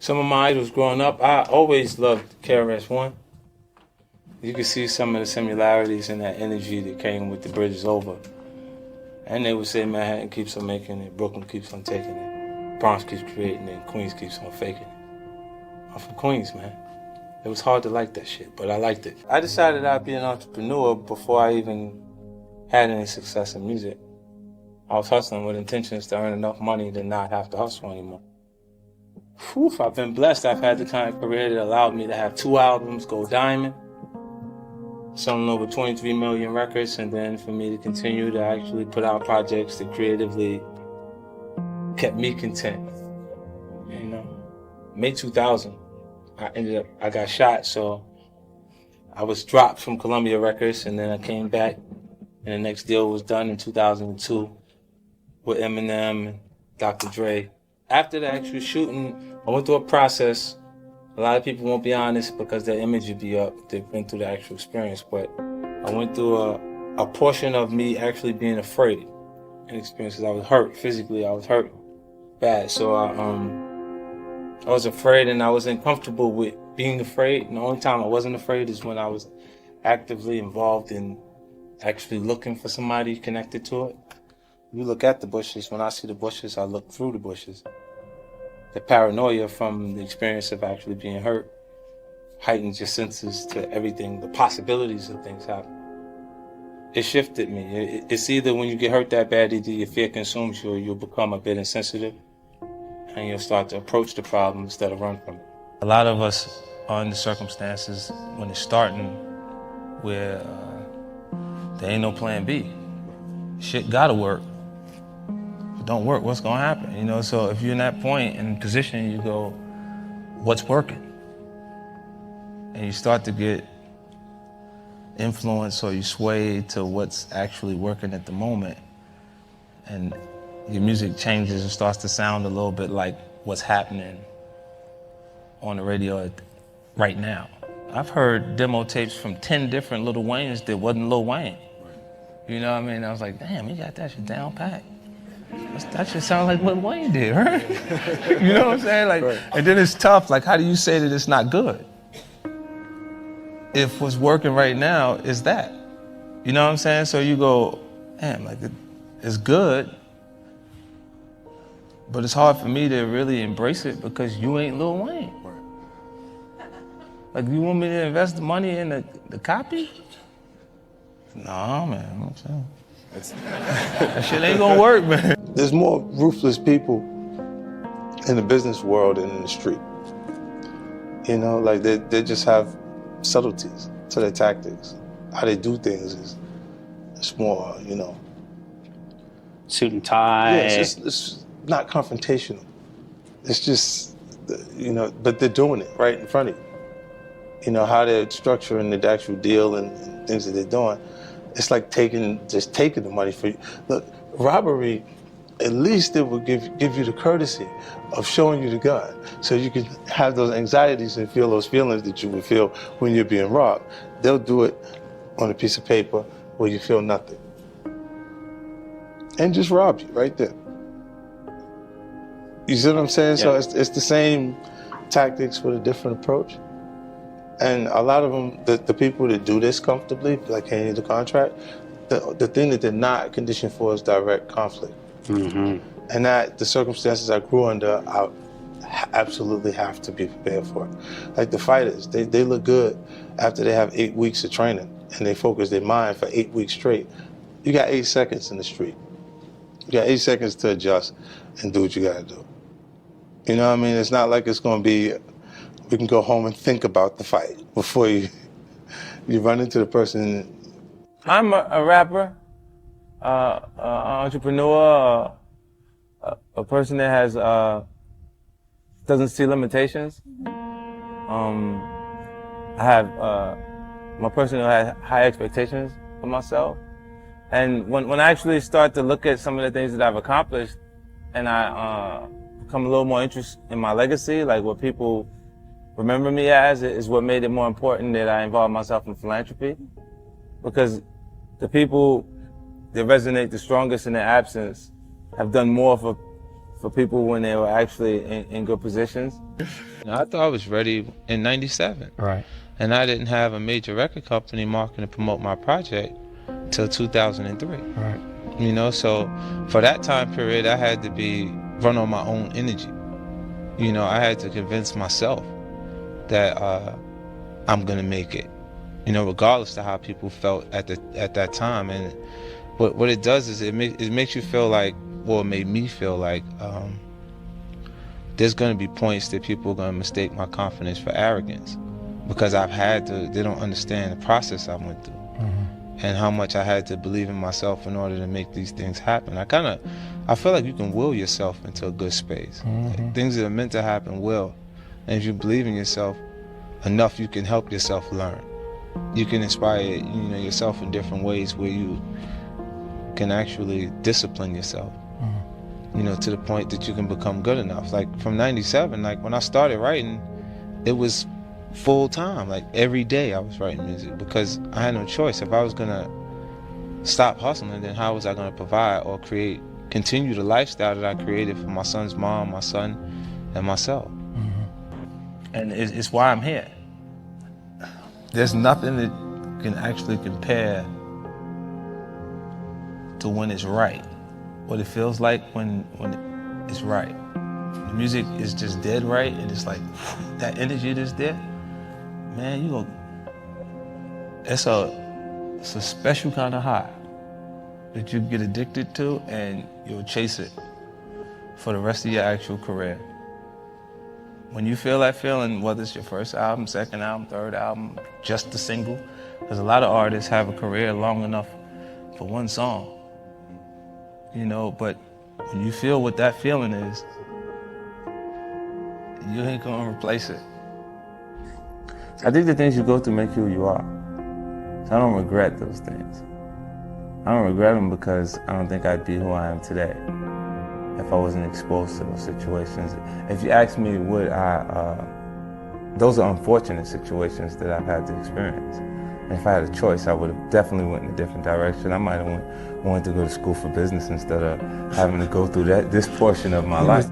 Some of my idols growing up, I always loved KRS-One. You could see some of the similarities in that energy that came with The Bridge Is Over. And they would say Manhattan keeps on making it, Brooklyn keeps on taking it, Bronx keeps creating it, and Queens keeps on faking it. I'm from Queens, man. It was hard to like that shit, but I liked it. I decided I'd be an entrepreneur before I even had any success in music. I was hustling with intentions to earn enough money to not have to hustle anymore. Whew, I've been blessed. I've had the kind of career that allowed me to have 2 albums go diamond, selling over 23 million records, and then for me to continue to actually put out projects that creatively kept me content. You know, May 2000, I got shot, so I was dropped from Columbia Records, and then I came back, and the next deal was done in 2002 with Eminem and Dr. Dre. After the actual shooting, I went through a process. A lot of people won't be honest because their image would be up. They've been through the actual experience, but I went through a portion of me actually being afraid in experiences. I was hurt physically. I was hurt bad, so I was afraid, and I was uncomfortable with being afraid. And the only time I wasn't afraid is when I was actively involved in actually looking for somebody connected to it. You look at the bushes. When I see the bushes, I look through the bushes. The paranoia from the experience of actually being hurt heightens your senses to everything, the possibilities of things happen. It shifted me. It's either when you get hurt that bad, either your fear consumes you or you'll become a bit insensitive and you'll start to approach the problem instead of run from it. A lot of us are in the circumstances when it's starting where there ain't no plan B. Shit gotta work. If it don't work, what's gonna happen? You know, so if you're in that point and position, you go, what's working? And you start to get influence or you sway to what's actually working at the moment. And your music changes and starts to sound a little bit like what's happening on the radio right now. I've heard demo tapes from 10 different Lil Waynes that wasn't Lil Wayne. You know what I mean? I was like, damn, he got that shit down pat. That shit sound like Lil Wayne did, right? You know what I'm saying? Like, right. And then it's tough. Like, how do you say that it's not good? If what's working right now is that. You know what I'm saying? So you go, damn, like it's good, but it's hard for me to really embrace it because you ain't Lil Wayne. Like, you want me to invest the money in the copy? Nah, man, I'm saying. That shit ain't gonna work, man. There's more ruthless people in the business world than in the street. You know, like they just have subtleties to their tactics. How they do things is more, you know. Suit and tie. Yeah, it's not confrontational. It's just, you know, but they're doing it right in front of you. You know, how they're structuring the actual deal and things that they're doing. It's like just taking the money for you. Look, robbery, at least it will give you the courtesy of showing you the gun so you can have those anxieties and feel those feelings that you would feel when you're being robbed. They'll do it on a piece of paper where you feel nothing. And just rob you right there. You see what I'm saying? Yeah. So it's the same tactics with a different approach. And a lot of them, the people that do this comfortably, like handing the contract, the thing that they're not conditioned for is direct conflict. Mm-hmm. And that the circumstances I grew under, I absolutely have to be prepared for it. Like the fighters, they look good after they have 8 weeks of training and they focus their mind for 8 weeks straight. You got 8 seconds in the street. You got 8 seconds to adjust and do what you gotta do. You know what I mean? It's not like it's gonna be, we can go home and think about the fight before you run into the person. I'm a rapper, an entrepreneur, a person that has doesn't see limitations. I'm a person who has high expectations for myself, and when I actually start to look at some of the things that I've accomplished, and I become a little more interested in my legacy, like what people remember me as, is what made it more important that I involve myself in philanthropy. Because the people that resonate the strongest in their absence have done more for people when they were actually in good positions. I thought I was ready in '97. Right. And I didn't have a major record company marketing and promote my project till 2003. Right. You know, so for that time period, I had to run on my own energy. You know, I had to convince myself that I'm gonna make it. You know, regardless of how people felt at that time. And what it does is it makes you feel like, well, it made me feel like there's gonna be points that people are gonna mistake my confidence for arrogance, because they don't understand the process I went through. And how much I had to believe in myself in order to make these things happen. I feel like you can will yourself into a good space. Like, things that are meant to happen will. And if you believe in yourself enough, you can help yourself learn. You can inspire, yourself in different ways where you can actually discipline yourself. To the point that you can become good enough. Like from '97, like when I started writing, it was full time. Like every day I was writing music because I had no choice. If I was gonna stop hustling, then how was I gonna provide or continue the lifestyle that I created for my son's mom, my son, and myself? And it's why I'm here. There's nothing that can actually compare to when it's right. What it feels like when it's right. The music is just dead right, and it's like that energy that's there. Man, it's a special kind of high that you get addicted to, and you'll chase it for the rest of your actual career. When you feel that feeling, whether it's your first album, second album, third album, just a single, because a lot of artists have a career long enough for one song, but when you feel what that feeling is, you ain't gonna replace it. I think the things you go through make you who you are. So I don't regret those things. I don't regret them because I don't think I'd be who I am today if I wasn't exposed to those situations. If you ask me, those are unfortunate situations that I've had to experience. And if I had a choice, I would have definitely went in a different direction. I might have wanted to go to school for business instead of having to go through this portion of my life.